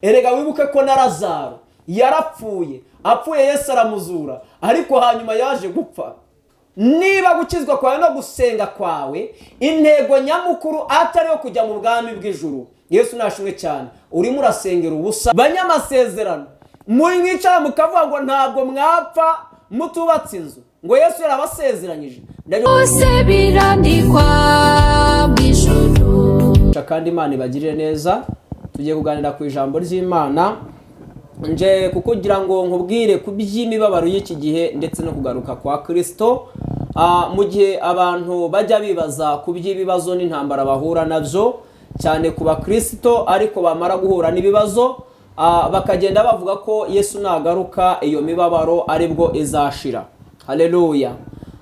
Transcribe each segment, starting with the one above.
Erega wibuke ko na Lazaro yarapfuye, apfuye Yesu aramuzura, ariko hanyuma yaje gupfa. Niba gukizwa kwawe no gusenga kwawe intego nyamukuru atari yo kujya mu bwami bw'ijuru, Yesu nashimwe cyane, urimo urasengera ubusa. Banyamasezerano muri mwicara mukavuga ngo ntabwo mwapfa mutubatse inzu, ngo Yesu yarabasezeranyije. Bose birandikwa bw'ijuru. Kandi Imana ibagirire neza. Tugiye kuganira ku ijambo ry'Imana, nje kukugira ngo nkubwire ku by'imibabaro y'iki gihe ndetse no kugaruka kwa Kristo. Mu gihe abantu bajya bibaza ku by'ibibazo n'intambara bahura nabyo, cyane ku bakristo, ariko bamara guhura n'ibibazo bakagenda bavuga ko Yesu nagaruka iyo mibabaro aribwo izashira. Haleluya.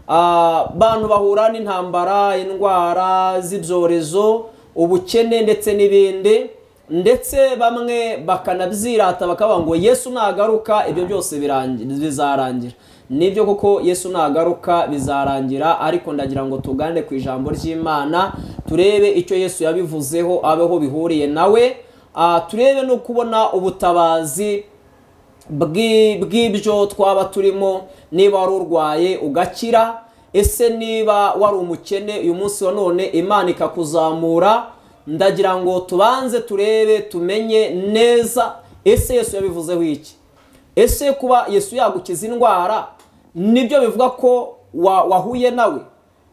Abantu bahura n'intambara, indwara z'ibyorezo, ubukene ndetse n'ibindi, ndetse bamwe bakanabyirata bakavuga ngo Yesu nagaruka ibyo byose bizarangira. Nibyo koko Yesu nagaruka bizarangira, ariko ndagira ngo tugane ku ijambo ry'Imana turebe icyo Yesu yabivuzeho, abeho bihuriye nawe, turebe no kubona ubutabazi bw'ibyo twaba turimo. Niba wari urwaye ugakira, ese niba wari umukene uyu munsi wa none Imana ikakuzamura, ndagira ngo tubanze turebe tumenye neza ese Yesu yabivuzeho iki. Ese kuba Yesu yagukiza indwara nibyo bivuga ko wahuye nawe?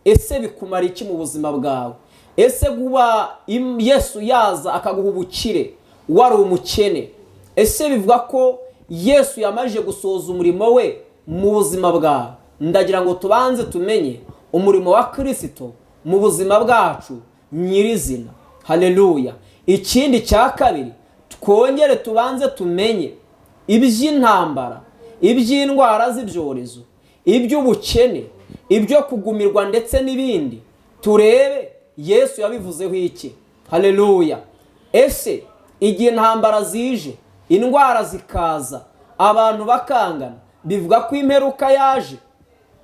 Ese bikumara iki mu buzima bwawe? Ese kuba Yesu yaza akaguha ubukire wari umukene, ese bivuga ko Yesu yamaje gusohoza umurimo we mu buzima bwawe? Ndagira ngo tubanze tumenye umurimo wa Kristo mu buzima bwacu nyirizina. Haleluya. Ikindi cya kabiri, twongere tubanze tumenye iby'intambara, iby'indwara z'ibyorezo, iby'ubukene, ibyo kugumirwa ndetse n'ibindi. Turebe Yesu yabivuzeho iki. Haleluya. Ese igihe intambara zije, indwara zikaza, abantu bakangana, bivuga ko imperuka yaje?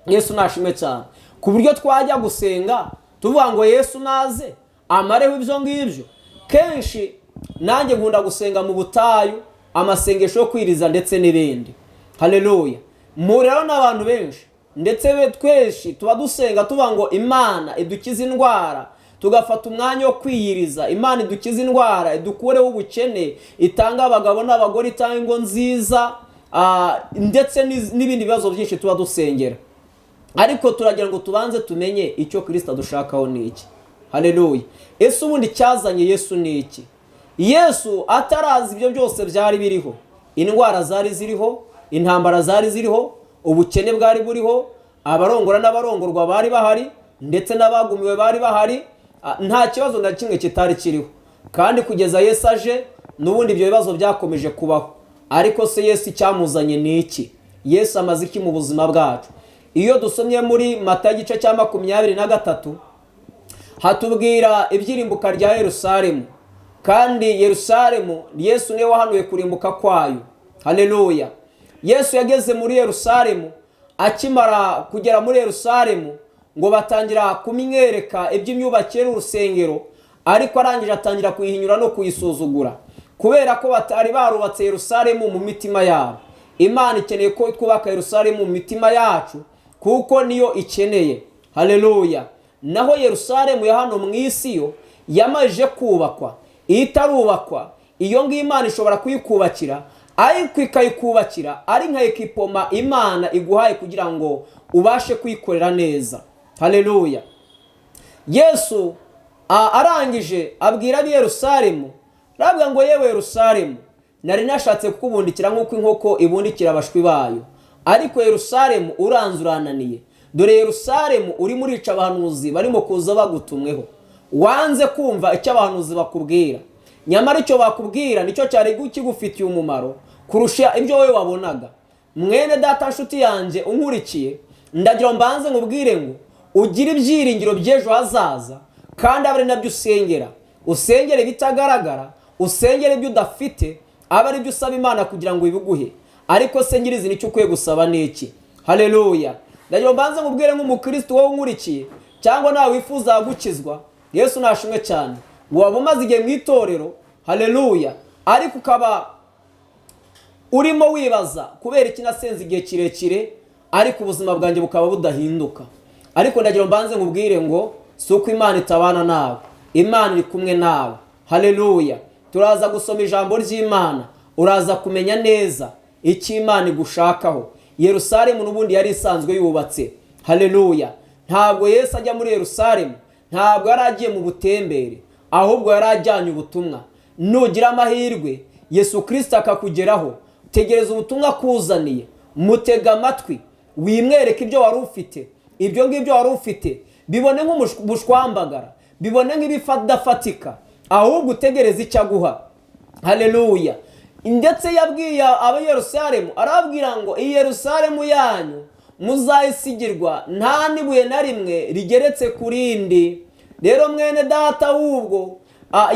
Yesu nashimwe cyane, ku buryo twajya gusenga tuvuga ngo Yesu naze amareho ibyo ngibyo. Kenshi nanjye nkunda gusenga mu butayu, amasengesho yo kwiriza ndetse n'ibindi. Haleluya. Murero n'abantu benshi ndetse twese tuba dusenga tuvuga ngo Imana idukize indwara, tugafata umwanya wo kwiyiriza. Imana idukize indwara, idukureho ubukene, itanga abagabo n'abagore, itanga ingo nziza, ndetse n'ibindi bibazo byinshi tuba dusengera. Ariko turagira ngo tubanze tumenye icyo Kristo adushakaho ni iki. Haleluya. Ese ubundi cyazanye Yesu ni iki? Yesu atarazi ibyo byose byari biriho, indwara zari ziriho, intambara zari ziriho, ubukene bwari buriho, abarongora n'abarongorwa bari bahari, ndetse n'abagumiwe bari bahari. Nta kibazo na kimwe kitari kiriho. Kandi kugeza Yesu aje, n'ubundi ibyo bibazo byakomeje kubaho. Ariko se Yesu icyamuzanye ni iki? Yesu amaze iki mu buzima bwacu? Iyo dusomye muri Matayo igice cya 23 hatubwira ibyirimbuka rya Yerusalemu. Kandi Yerusalemu Yesu niwe wahanuye kurimbuka kwayo. Haleluya. Yesu yageze muri Yerusalemu, akimara kugera muri Yerusalemu ngo batangira kumwereka iby'imyubakire y'urusengero, ariko arangije atangira kuyihinyura no kuyisuzugura, kubera ko batari barubatse Yerusalemu mu mitima yabo. Imana ikeneye ko twubaka Yerusalemu mu mitima yacu, kuko niyo ikeneye. Haleluya. Naho Yerusalemu ya hano mu isi yo yamaje kubakwa, itarubakwa, iyo ngiyo Imana ishobora kuyikubakira, ariko ikayikubakira ari nka ekipoma Imana iguhaye kugira ngo ubashe kuyikorera neza. Haleluya. Yesu arangije abwira abi Yerusalemu, aravuga ngo yewe Yerusalemu, nari nashatse kukubundikira nk'uko inkoko ibundikira abashwi bayo, ariko Yerusalemu uranze urananiye. Dore Yerusalemu uri murica abahanuzi barimo kuza bagutumweho, wanze kumva icyo abahanuzi bakubwira. Nyamara icyo bakubwira nicyo cyari kigufitiye umumaro kurusha ibyo wowe wabonaga. Mwene data nshuti yanjye unkurikiye, ndagira mbanze nkubwire ngo ugire ibyiringiro by'ejo hazaza, kandi abe ari nabyo usengera. Usengere bitagaragara, usengere ibyo udafite, abe ari byo usaba Imana kugira ngo ibiguhe. Ariko se nyirizi nicyo ukwiye gusaba niki? Haleluya. Ndagira mbanze nkubwire nk'umukristo wowe unkurikiye, cyangwa nawe wifuza gukizwa, Yesu nashimwe cyane, waba umaze igihe mu itorero. Haleluya. ariko ukaba urimo wibaza kubera iki nasenze igihe kirekire ariko ubuzima bwanjye bukaba budahinduka. Ariko ndagira mbanze nkubwire ngo si uko Imana itabana nawe, Imana iri kumwe nawe. Haleluya. Turaza gusoma ijambo ry'Imana, uraza kumenya neza icyo Imana igushakaho. Yerusalemu n'ubundi yari isanzwe yubatse. Haleluya. Ntabwo Yesu ajya muri Yerusalemu, ntabwo yari agiye mu butembere, ahubwo yari ajyanye ubutumwa. Nugira amahirwe Yesu Kristo akakugeraho, tegereza ubutumwa kuzaniye, mutega amatwi, wimwereke ibyo wari ufite. Ibyo ngibyo wari ufite bibone nk'umushwambagara, bibone nk'ibifadafatika, ahubwo utegereza icyo aguha. Haleluya. Ndetse yabwiye aba Yerusalemu, arababwira ngo iyi Yerusalemu yanyu muzayisigirwa nta nibuye na rimwe rigeretse ku rindi. Rero mwene data, ahubwo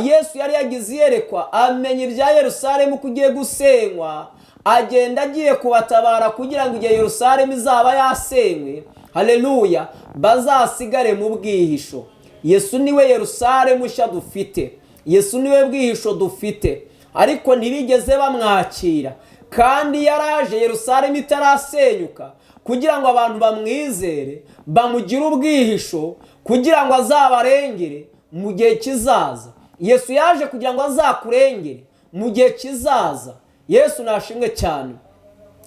Yesu yari yagize iyerekwa, amenya ibya Yerusalemu kugiye gusenywa, agenda agiye kubatabara kugira ngo igihe Yerusalemu izaba yasenywe, haleluya, bazasigare mu bwihisho. Yesu niwe Yerusalemu nshya dufite, Yesu niwe bwihisho dufite. Ariko ntibigeze bamwakira, kandi yaraje Yerusalemu itarasenyuka kugira ngo abantu bamwizere, bamugire ubwihisho kugira ngo azabarengere mu gihe kizaza. Yesu yaje kugira ngo azakurengere mu gihe kizaza. Yesu nashimwe cyane.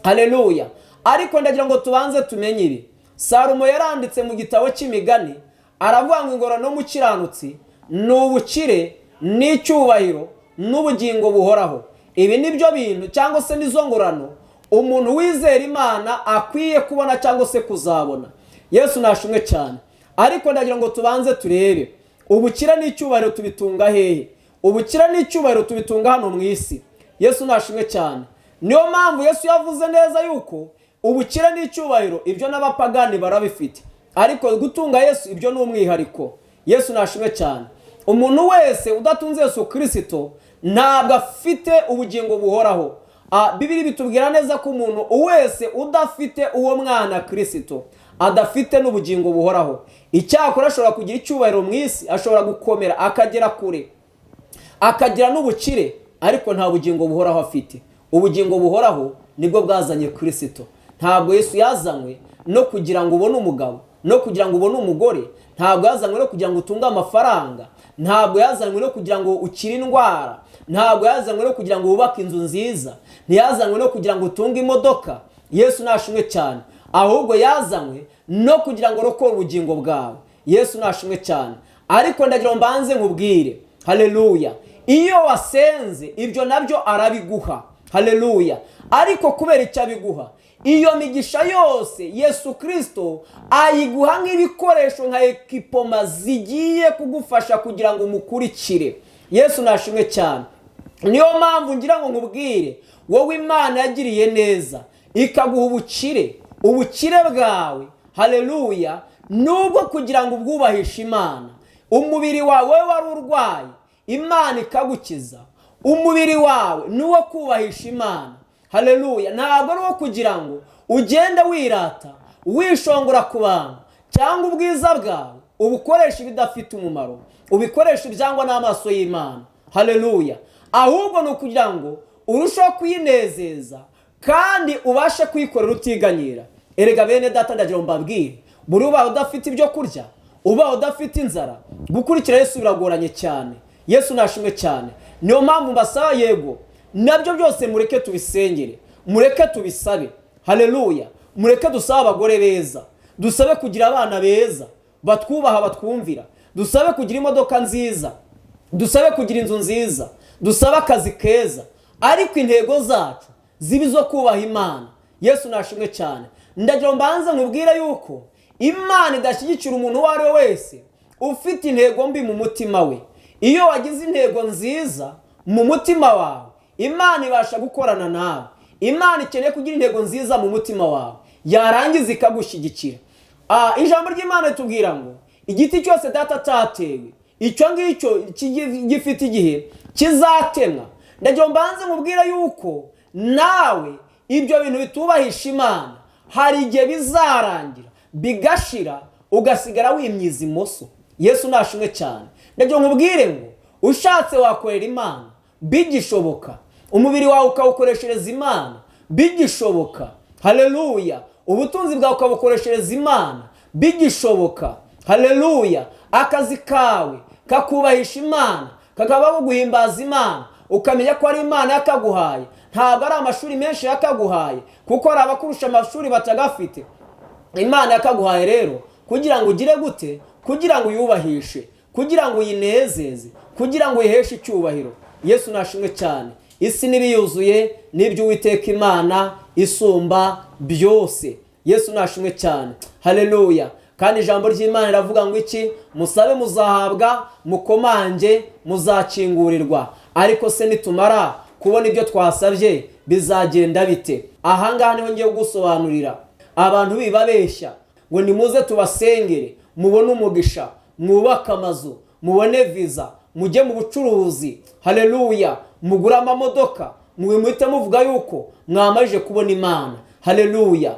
Haleluya. Ariko ndagira ngo tubanze tumenye ibi. Salomo yaranditse mu gitabo cy'imigani, aravuga ngo ingororano n'umukiranutsi ni ubukire n'icyubahiro n'ubugingo buhoraho. Ibi nibyo bintu cyangwa se nizo ngororano umuntu wizera Imana akwiye kubona cyangwa se kuzabona. Yesu nashimwe cyane. Ariko ndagira ngo tubanze turebe, ubukire n'icyubahiro tubitunga hehe? Ubukire n'icyubahiro tubitunga hano mu isi. Yesu nashimwe cyane. Niyo mpamvu Yesu yavuze neza yuko ubukire n'icyubahiro ibyo n'abapagani barabifite, ariko gutunga Yesu ibyo ni umwihariko. Yesu nashimwe cyane. Umuntu wese udatunze Yesu Kristo ntabwo afite ubugingo buhoraho. Bibiri bitubwira neza ko umuntu wese udafite uwo mwana Kristo adafite n'ubugingo buhoraho. Icyakora ashobora kugira icyubahiro mu isi, ashobora gukomera akagera kure, akagira n'ubukire, ariko nta bugingo buhoraho afite. Ubugingo buhoraho nibwo bwazanye Kristo. Ntabwo Yesu yazanywe no kugira ngo ubone umugabo, no kugira ngo ubone umugore. Ntabwo yazanywe no kugira ngo utunge amafaranga. Ntabwo yazanywe no kugira ngo ukire indwara. Ntabwo yazanywe no kugira ngo wubake inzu nziza. Ntiyazanywe no kugira ngo utunge imodoka. Yesu nashimwe cyane. Ahubwo yazanywe no kugira ngo urokore ubugingo bwawe. Yesu nashimwe cyane. Ariko ndagira ngo mbanze nkubwire, haleluya, iyo wasenze ibyo nabyo arabiguha. Haleluya. Ariko kubera icyo abiguha, iyo migisha yose Yesu Kristo ayiguha nk'ibikoresho nka ekipoma zigiye kugufasha kugira ngo umukurikire. Yesu nashimwe cyane. Niyo mpamvu ngira ngo nkubwire, wowe Imana yagiriye neza ikaguha ubukire bwawe. Haleluya. Nubwo kugira ngo ubwubahishe Imana, umubiri wawe wari urwaye, Imana ikagukiza. Umubiri wawe nuwo kubahisha Imana. Haleluya. Ntabwo ari uwo kugira ngo ugende wirata, wishongora ku bantu, cyangwa ubwiza bwawe ubukoresha ibidafite umumaro, ubikoresha ibyangwa n'amaso y'Imana. Haleluya. Ahubwo ni ukugira ngo urusheho kuyinezeza kandi ubashe kuyikorera utiganyira. Erega bene data, ndagira ngo mbabwire, buri ubaho udafite ibyo kurya, ubaho udafite inzara, gukurikira Yesu biragoranye cyane. Yesu nashimwe cyane. Niyo mpamvu mbasaba, yego, nabyo byose mureke tubisengere, mureke tubisabe. Haleluya. Mureke dusabe abagore beza, dusabe kugira abana beza batwubaha batwumvira, dusabe kugira imodoka nziza, dusabe kugira inzu nziza, dusabe akazi keza, ariko intego zacu zibe zo kubaha Imana. Yesu nashimwe cyane. Ndagira mbanze nkubwire yuko Imana idashyigikira umuntu uwo ari we wese ufite intego mbi mu mutima we. Iyo wagize intego nziza mu mutima wawe, Imana ibasha gukorana nawe. Imana ikeneye kugira intego nziza mu mutima wawe, yarangiza ikagushyigikira. Ijambo ry'Imana ritubwira ngo igiti cyose data atatewe, icyo ngicyo gifite igihe kizatemwa. Ndagira mbanze nkubwire yuko nawe ibyo bintu bitubahisha Imana hari igihe bizarangira bigashira, ugasigara wimyiza imoso. Yesu nashimwe cyane. Ndagira nkubwire ngo ushatse wakorera Imana, bigishoboka, umubiri wawe ukawukoreshereza Imana bigishoboka, haleluya, ubutunzi bwawe ukabukoreshereza Imana bigishoboka, haleluya, akazi kawe kakubahisha Imana, kakaba guhimbaza Imana, ukamenya ko ari Imana yakaguhaye, ntabwo ari amashuri menshi yakaguhaye, kuko hari abakurusha amashuri batagafite. Imana yakaguhaye rero kugira ngo ugire gute? Kugira ngo uyubahishe, kugira ngo uyinezeze, kugira ngo uyiheshe icyubahiro. Yesu nashimwe cyane. Isi n'ibiyuzuye n'ibyo Uwiteka Imana isumba byose. Yesu nashimwe cyane, haleluya. Kandi ijambo ry'Imana riravuga ngo iki? Musabe muzahabwa, mukomange muzakingurirwa. Ariko se nitumara kubona ibyo twasabye bizagenda bite? Ahangaha niho ngiye gusobanurira. Abantu bibabeshya ngo nimuze tubasengere, mubone umugisha, mwubake amazu, mubone visa, mujye mu bucuruzi, haleluya, mugura amamodoka, muhite muvuga yuko mwamaje kubona Imana, haleluya.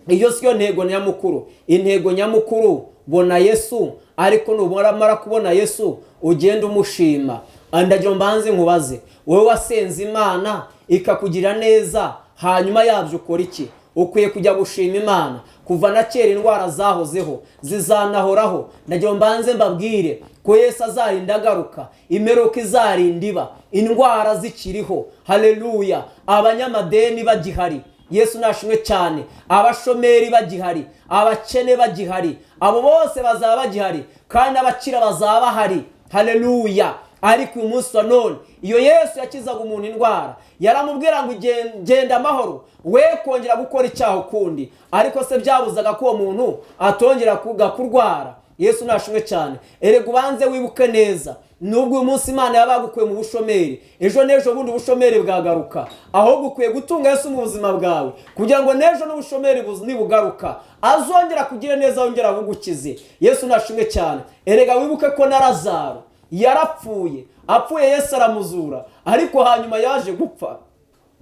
Iyo siyo ntego nyamukuru. Intego nyamukuru, bona Yesu, ariko nubamara kubona Yesu ugenda umushima. Ndagira mbanze nkubaze, wowe wasenze Imana ikakugira neza, hanyuma yabyo ukora iki? Ukwiye kujya gushima Imana. Kuva na kera indwara zahozeho, zizanahoraho. Ndagira mbanze mbabwire ko Yesu azarinda agaruka, imperuka izarinda iba, indwara zikiriho, haleluya, abanyamadeni bagihari, Yesu nashimwe cyane, abashomeri bagihari, abakene bagihari, abo bose bazaba bagihari, kandi abakira bazaba bahari, haleluya. Ariko uyu munsi wa none, iyo Yesu yakizaga umuntu indwara, yaramubwira ngo genda amahoro, we kongera gukora icyaha ukundi. Ariko se byabuzaga ko uwo muntu atongera kurwara? Yesu nashimwe cyane. Erega ubanze wibuke neza, nubwo uyu munsi Imana yabagukuye mu bushomeri, ejo n'ejo bundi ubushomeri bwagaruka. Ahubwo ukwiye gutunga Yesu mu buzima bwawe, kugira ngo n'ejo n'ubushomeri nibugaruka azongera kugira neza, yongera abugukize. Yesu nashimwe cyane. Erega wibuke ko na Lazaro yarapfuye, apfuye Yesu aramuzura, ariko hanyuma yaje gupfa,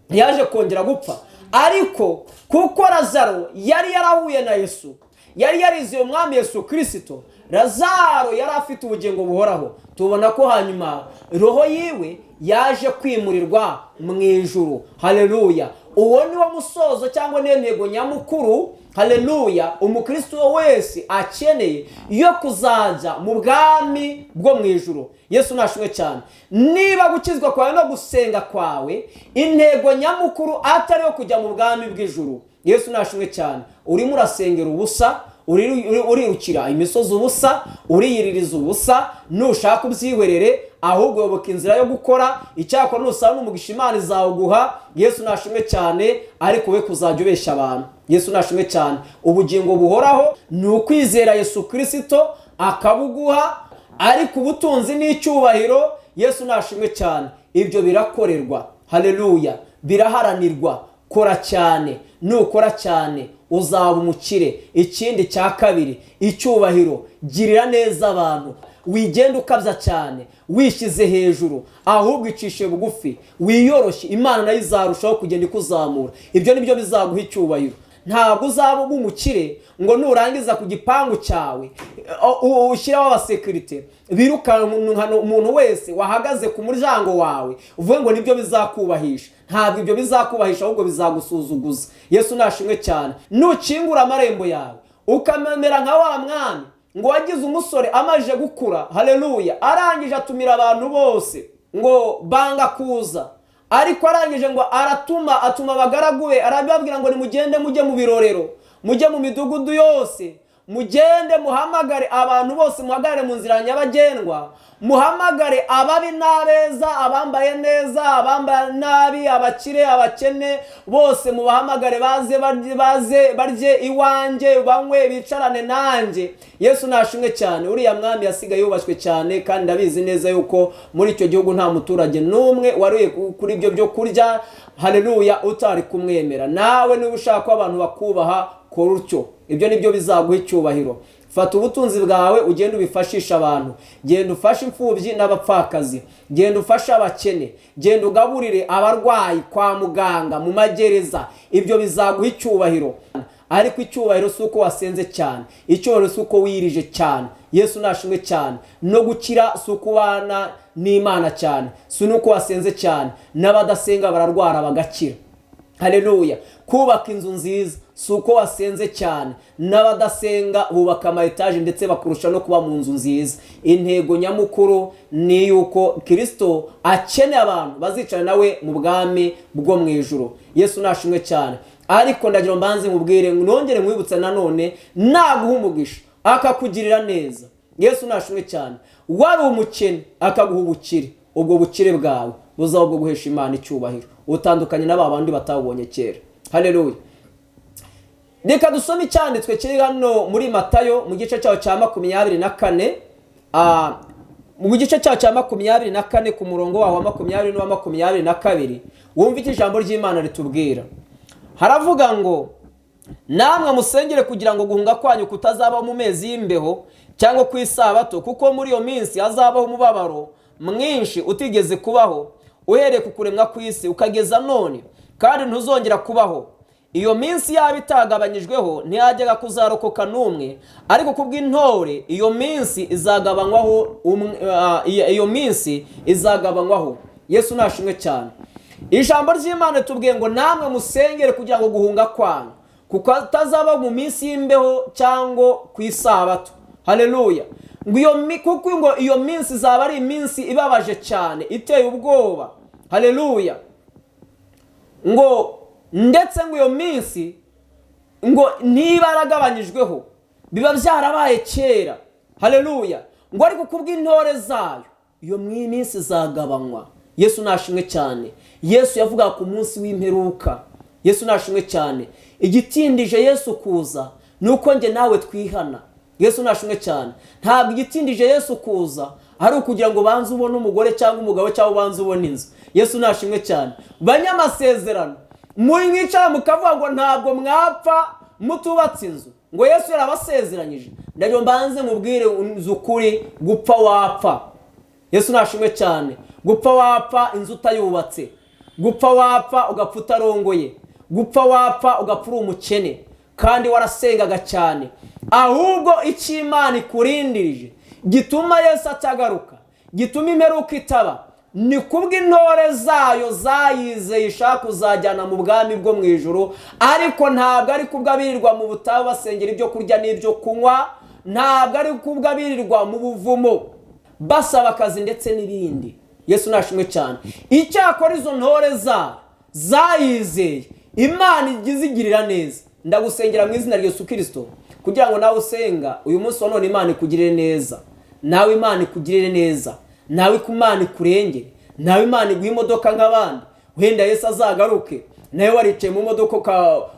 yaje kongera gupfa. Ariko kuko Lazaro yari yarahuye na Yesu, yari yariziye Mwami Yesu Kristo, Lazaro yari afite ubugingo buhoraho. Tubona ko hanyuma roho yiwe yaje kwimurirwa mu ijuru, haleluya. Uwo ni wo musozo cyangwa niyo ntego nyamukuru, haleluya, umukristo wese akeneye yo kuzaja mu bwami bwo mu ijuru. Yesu nashimwe cyane. Niba gukizwa kwawe no gusenga kwawe intego nyamukuru atari yo kujya mu bwami bw'ijuru, Yesu nashimwe cyane, urimo urasengera ubusa, urikira imisozi ubusa, uriyiririza ubusa, nushaka ubyihwerere, ahubwo yoboka inzira yo gukora icyakora, nusaba n'umugisha Imana izawuguha. Yesu nashimwe cyane. Ariko we kuzajya ubeshya abantu. Yesu nashimwe cyane. Ubugingo buhoraho ni ukwizera Yesu Kristo akabuguha, ariko ubutunzi n'icyubahiro, Yesu nashimwe cyane, ibyo birakorerwa, haleluya, biraharanirwa. Kora cyane, nukora cyane uzaba umukire. Ikindi cya kabiri, icyubahiro, girira neza abantu, wigenda ukabya cyane, wishyize hejuru, ahubwo icishe bugufi, wiyoroshye, Imana nayo izarushaho kugenda ikuzamura. Ibyo nibyo bizaguha icyubahiro. Ntabwo uzaba umukire ngo nurangiza ku gipangu cyawe ushyiraho abasekirite biruka umuntu wese wahagaze ku muryango wawe uvuge ngo nibyo bizakubahisha. Ntabwo ibyo bizakubahisha, ahubwo bizagusuzuguza. Yesu nashimwe cyane. Nukingura amarembo yawe ukamemera nka wa mwami ngo wagize umusore amaje gukura, haleluya, arangije atumira abantu bose ngo banga kuza, ariko arangije ngo atuma abagaragu be, arababwira ngo nimugende mujye mu birorero, mujye mu midugudu yose, mugende muhamagare abantu bose, muhagarare mu nzira nyabagendwa, muhamagare ababi n'abeza, abambaye neza, abambaye nabi, abakire, abakene, bose mubahamagare baze barye iwanjye, banywe, bicarane nanjye. Yesu nashimwe cyane. Uriya mwami yasigaye yubashywe cyane, kandi ndabizi neza yuko muri icyo gihugu nta muturage n'umwe wariye kuri ibyo byo kurya, haleluya, utari kumwemera. Nawe niba ushaka ko abantu bakubaha, kora utyo. Ibyo nibyo bizaguha icyubahiro. Fata ubutunzi bwawe ugenda ubifashisha abantu, genda ufashe imfubyi n'abapfakazi, genda ufashe abakene, genda ugaburire abarwayi kwa muganga, mu magereza. Ibyo bizaguha icyubahiro. ariko icyubahiro si uko wasenze cyane, icyubahiro si uko wirije cyane. Yesu nashimwe cyane. No gukira si uko ubana n'Imana cyane, si nuko wasenze cyane. N'abadasenga bararwara bagakira. Haleluya. Kubaka inzu nziza si uko wasenze cyane, n'abadasenga bubaka ama etaje ndetse bakurusha no kuba mu nzu nziza. Intego nyamukuru ni yuko Kristo akeneye abantu bazicara nawe mu bwami bwo mu ijuru. Yesu nashimwe cyane. Ariko ndagira mbanze nkubwire, nongere nkwibutsa nanone, naguha umugisha akakugirira neza. Yesu nashimwe cyane. Wari umukene akaguha ubukire, ubwo bukire bwawe buzaba bwo guhesha Imana icyubahiro, utandukanye n'aba bandi batabonye kera. Haleluya. Reka dusome icyanditswe kiri hano muri Matayo mu gice cyaho cya 24, mu gice cyaho cya 24 ku murongo waho wa 20 n'uwa 22. Wumva iki ijambo ry'Imana ritubwira. Haravuga ngo, namwe musengere kugira ngo guhunga kwanyu kutazabaho mu mezi y'imbeho cyangwa ku isabato, kuko muri iyo minsi hazabaho umubabaro mwinshi utigeze kubaho uhereye ku kuremwa kw'isi ukageza none, kandi ntuzongera kubaho. Iyo minsi yaba itagabanyijweho ntihajyaga kuzarokoka n'umwe, ariko kubw'intore iyo minsi izagabanywaho. Yesu nashimwe cyane. Ijambo ry'Imana tubwiye ngo namwe musengere kugira ngo guhunga kwanyu kuko atazaba mu minsi y'imbeho cyangwa ku isabato. Haleluya. Kuko iyo minsi izaba ari iminsi ibabaje cyane, iteye ubwoba. Haleluya. Ndetse iyo minsi niba yaragabanyijweho biba byarabaye kera. Haleluya. Ariko kubw'intore zayo iyo minsi izagabanywa. Yesu nashimwe cyane. Yesu yavuga ku munsi w'imperuka. Yesu nashimwe cyane. Igitindije Yesu kuza nuko nge nawe twihana. Yesu nashimwe cyane. Ntabwo igitindije Yesu kuza ari ukugira ngo banze ubone umugore cyangwa umugabo cyangwa banze ubone inzu. Yesu nashimwe cyane. Banyamasezerano muri mwicara mukavuga ngo ntabwo mwapfa mutubatse inzu, ngo Yesu yarabasezeranyije. Ndagira mbanze mubwire ukuri, gupfa wapfa. Yesu nashimwe cyane. Gupfa wapfa inzu utayubatse, gupfa wapfa ugapfa utarongoye, gupfa wapfa ugapfa uri umukene kandi warasengaga cyane. Ahubwo icyo Imana ikurindirije gituma Yesu atagaruka, gituma imperuka itaba, ni kubw'intore zayo zayizeye ishaka kuzajyana mu bwami bwo mu ijuru. Ariko ntabwo ari kubw'abirirwa mu butayu basengera ibyo kurya n'ibyo kunywa, ntabwo ari kubw'abirirwa mu buvumo basaba akazi ndetse n'ibindi. Yesu nashimwe cyane. Icyakora izo ntore zayizeye Imana igizigirira neza. Ndagusengera mu izina rya Yesu Kristo kugira ngo nawe usenga uyu munsi wa none Imana ikugirire neza, nawe Imana ikugirire neza, nawe Imana ikurengere, nawe Imana iguhe imodoka nk'abandi, wenda Yesu azagaruke nawe waricaye mu modoka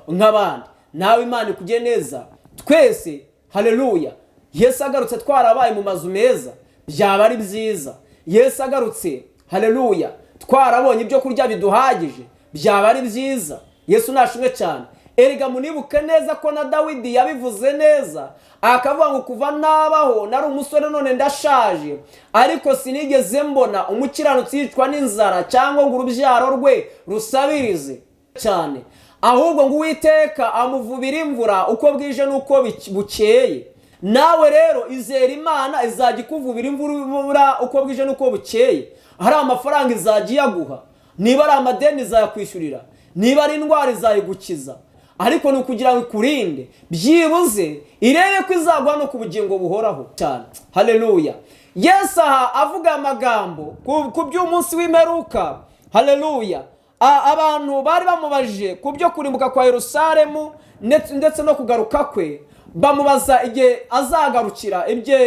nk'abandi, nawe Imana ikugire neza. Twese haleluya. Yesu agarutse twarabaye mu mazu meza, byaba ari byiza. Yesu agarutse haleluya twarabonye ibyo kurya biduhagije, byaba ari byiza. Yesu nashimwe cyane. Erega munibuke neza ko na Dawidi yabivuze neza, akavuga ngo kuva nabaho nari umusore none ndashaje, ariko sinigeze mbona umukiranutsi yicwa n'inzara cyangwa ngo urubyaro rwe rusabirize cyane, ahubwo ngo Uwiteka amuvubira imvura uko bwije n'uko bukeye. Nawe rero izera Imana izajya ikuvubira imvura uko bwije n'uko bukeye. Hari amafaranga izajya iyaguha, niba ari amadeni izayakwishyurira, niba ari indwara izayigukiza, ariko ni ukugira ngo ikurinde, byibuze irebe ko izaguha no ku bugingo buhoraho cyane. Haleluya. Yesu aha avuga amagambo ku by'umunsi w'imperuka. Haleluya. Abantu bari bamubajije ku byo kurimbuka kwa Yerusalemu ndetse no kugaruka kwe, bamubaza igihe azagarukira, ibyo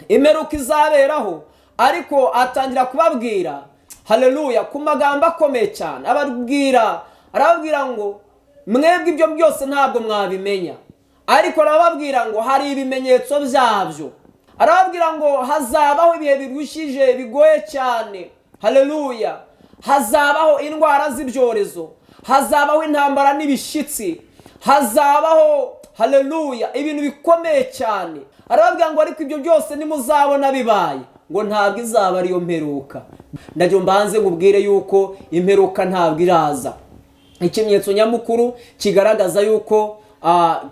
imperuka izaberaho, ariko atangira kubabwira haleluya ku magambo akomeye cyane. Arababwira ngo mwebwe ibyo byose ntabwo mwabimenya, ariko arababwira ngo hari ibimenyetso byabyo. Arababwira ngo hazabaho ibihe birushije bigoye cyane. Haleluya. Hazabaho indwara z'ibyorezo, hazabaho intambara n'ibishyitsi, hazabaho haleluya ibintu bikomeye cyane. Arababwira ngo ariko ibyo byose nimuzabona bibaye, ngo ntabwo izaba ariyo mperuka. Ndagira mbanze ngubwire yuko imperuka ntabwo iraza. Ikimenyetso nyamukuru kigaragaza yuko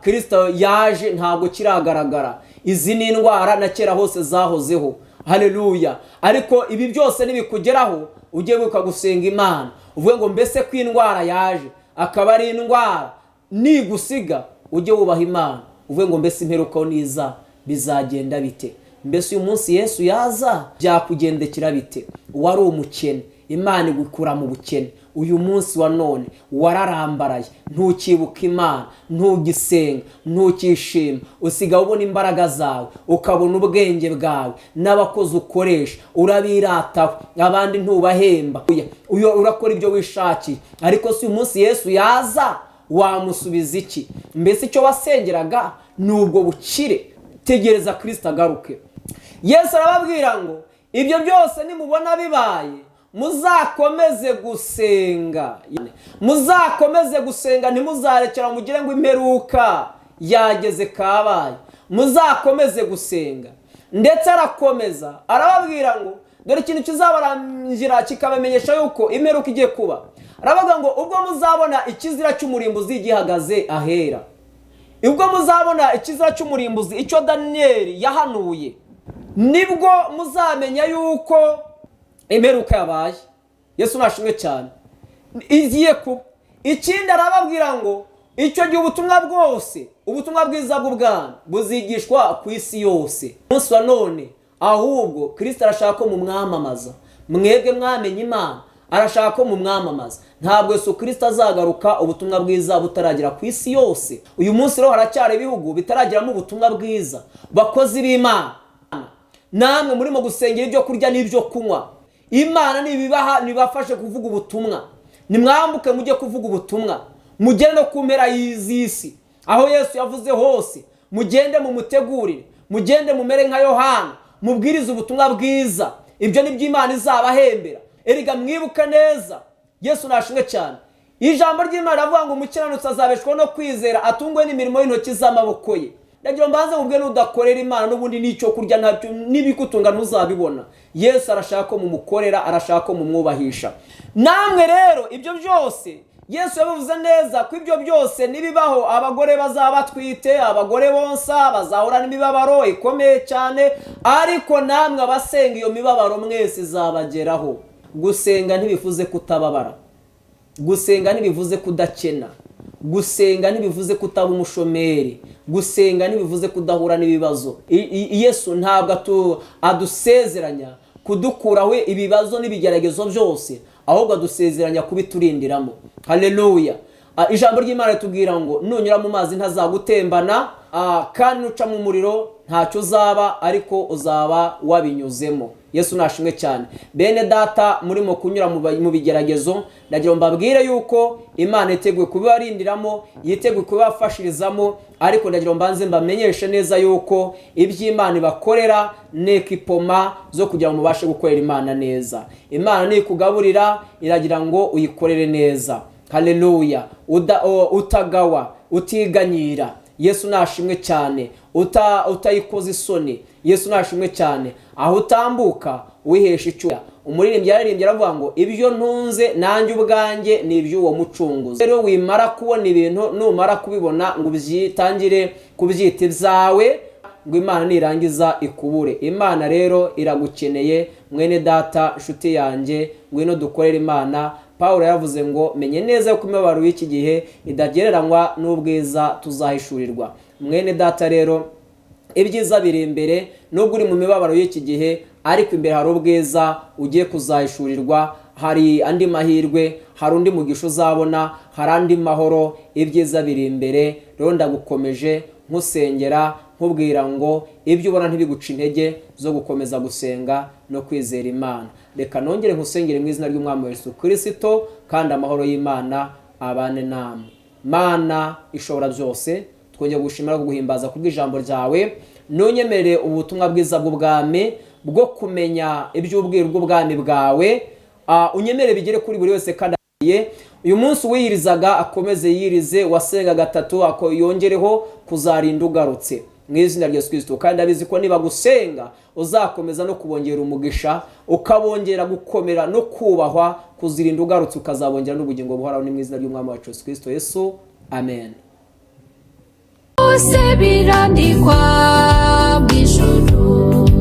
Kristo yaje ntabwo kiragaragara. Izi ni indwara na kera hose zahozeho. Haleluya. Ariko ibi byose nibikugeraho ujye wibuka gusenga Imana, uvuge ngo mbese ko indwara yaje akaba ari indwara nigusiga, ujye wubaha Imana, uvuge ngo mbese imperuka niza bizagenda bite? Mbese uyu munsi Yesu yaza byakugendekera bite? Wari umukene, Imana igukura mu bukene. Uyu munsi wa none wararambaraye, ntukibuka Imana, ntugisenga, ntukishima, usigaye ubona imbaraga zawe, ukabona ubwenge bwawe n'abakozi ukoresha urabirataho, abandi ntubahemba, urakora ibyo wishakiye. Ariko si uyu munsi Yesu yaza wamusubiza iki? Mbese icyo wasengeraga nubwo bukire? Tegereza Kristo agaruke. Yesu arababwira ngo ibyo byose nimubona bibaye muzakomeze gusenga. Muzakomeze gusenga, ntimuzarekera mugire ngo imperuka yageze kabaye. Muzakomeze gusenga. Ndetse arakomeza arababwira ngo dore ikintu kizabarangira kikabamenyesha yuko imperuka igiye kuba. Aravuga ngo ubwo muzabona ikizira cy'umurimbuzi gihagaze ahera, ubwo muzabona ikizira cy'umurimbuzi icyo Daniyeli yahanuye, nibwo muzamenya yuko imperuka yabaye. Yesu nashimwe cyane. Igiye kuba. Ikindi arababwira ngo icyo gihe ubutumwa bwose, ubutumwa bwiza bw'ubwami buzigishwa ku isi yose. Umunsi wa none ahubwo Kristo arashaka ko mumwamamaza. Mwebwe mwamenye Imana, arashaka ko mumwamamaza. Ntabwo Yesu Kristo azagaruka ubutumwa bwiza butaragera ku isi yose. Uyu munsi rero haracyari ibihugu bitaragiramo ubutumwa bwiza. Bakozi b'Imana, namwe murimo gusengera ibyo kurya n'ibyo kunywa, Imana nibibaha nibafashe kuvuga ubutumwa. Nimwambuke mujye kuvuga ubutumwa, mugende no ku mpera y'isi aho Yesu yavuze hose. Mugende mumutegurire, mugende mumere nka Yohana, mubwirize ubutumwa bwiza. Ibyo ni by'Imana izabahembera. Erega mwibuke neza, Yesu nashimwe cyane, ijambo ry'Imana avuga ngo umukiranutsi azabeshwaho no kwizera, atungwe n'imirimo y'intoki z'amaboko ye. Ndagira mbanze mubwe nudakorera Imana n'ubundi n'icyo kurya ntabyo nibikutunga ntuzabibona. Yesu arashaka ko mumukorera, arashaka ko mumwubahisha. Namwe rero ibyo byose Yesu yabivuze neza ko ibyo byose nibibaho abagore bazaba twite, abagore bonsa bazahura n'imibabaro ikomeye cyane, ariko namwe abasenga iyo mibabaro mwese izabageraho. Gusenga ntibivuze kutababara, gusenga ntibivuze kudakena, gusenga ntibivuze kutaba umushomeri, gusenga ntibivuze kudahura n'ibibazo. Yesu ntabwo adusezeranya kudukuraho ibibazo n'ibigeragezo byose, ahubwo adusezeranya kubiturindiramo. Haleluya. Ijambo ry'Imana ritubwira ngo nunyura mu mazi ntazagutembana, kandi nuca mu muriro ntacyo uzaba, ariko uzaba wabinyuzemo. Yesu nashimwe cyane. Bene data murimo kunyura mu bigeragezo, ndagira mbabwire yuko Imana iteguye kubibarindiramo, yiteguye kubafashirizamo, ariko ndagira mbanze mbamenyeshe neza yuko iby'Imana ibakorera nekipoma zo kugira ngo mubashe gukorera Imana neza. Imana nikugaburira iragira ngo uyikorere neza. Haleluya. Utagawa, utiganyira. Yesu nashimwe cyane. Utayikoza isoni. Yesu nashimwe cyane. Aho utambuka wihesha icyubahiro. Umuririmbyi yaririmbye aravuga ngo ibyo ntunze nanjye ubwanjye ni iby'uwo mucunguzi. Rero wimara kubona ibintu, numara kubibona ngo byitangire kubyita ibyawe, ngo Imana nirangiza ikubure. Imana rero iragukeneye mwene data, nshuti yanjye, ngwino dukorere Imana. Paulo yavuze ngo menye neza ko imibabaro y'iki gihe idagereranywa n'ubwiza tuzahishurirwa. Mwene data rero, ibyiza biri imbere, nubwo uri mu mibabaro y'iki gihe, ariko imbere hari ubwiza ugiye kuzahishurirwa. Hari andi mahirwe, hari undi mugisha uzabona, hari andi mahoro. Ibyiza biri imbere. Rero ndagukomeje nkusengera, nkubwira ngo ibyo ubona ntibiguca intege zo gukomeza gusenga no kwizera Imana. Reka nongere nkusengere mu izina ry'Umwami Yesu Kristo, kandi amahoro y'Imana abane namwe. Mana ishobora byose, twongeye gushimira kuguhimbaza kubw'ijambo ryawe. Nunyemerere ubutumwa bwiza bw'ubwami bwo kumenya iby'ubwiru bw'ubwami bwawe, unyemerere bigere kuri buri wese kandi uyu munsi wiyirizaga akomeze yirize, wasenga gatatu yongereho kuzarinda ugarutse mu izina rya Yesu Kristo. Kandi abizi ko niba gusenga uzakomeza no kubongera umugisha, ukabongera gukomera no kubahwa, kuzirinda ugarutse ukazabongera n'ubugingo buhoraho, ni mu izina ry'Umwami wacu Yesu Kristo. Yesu, amen. byose birandikwa mu ijuru.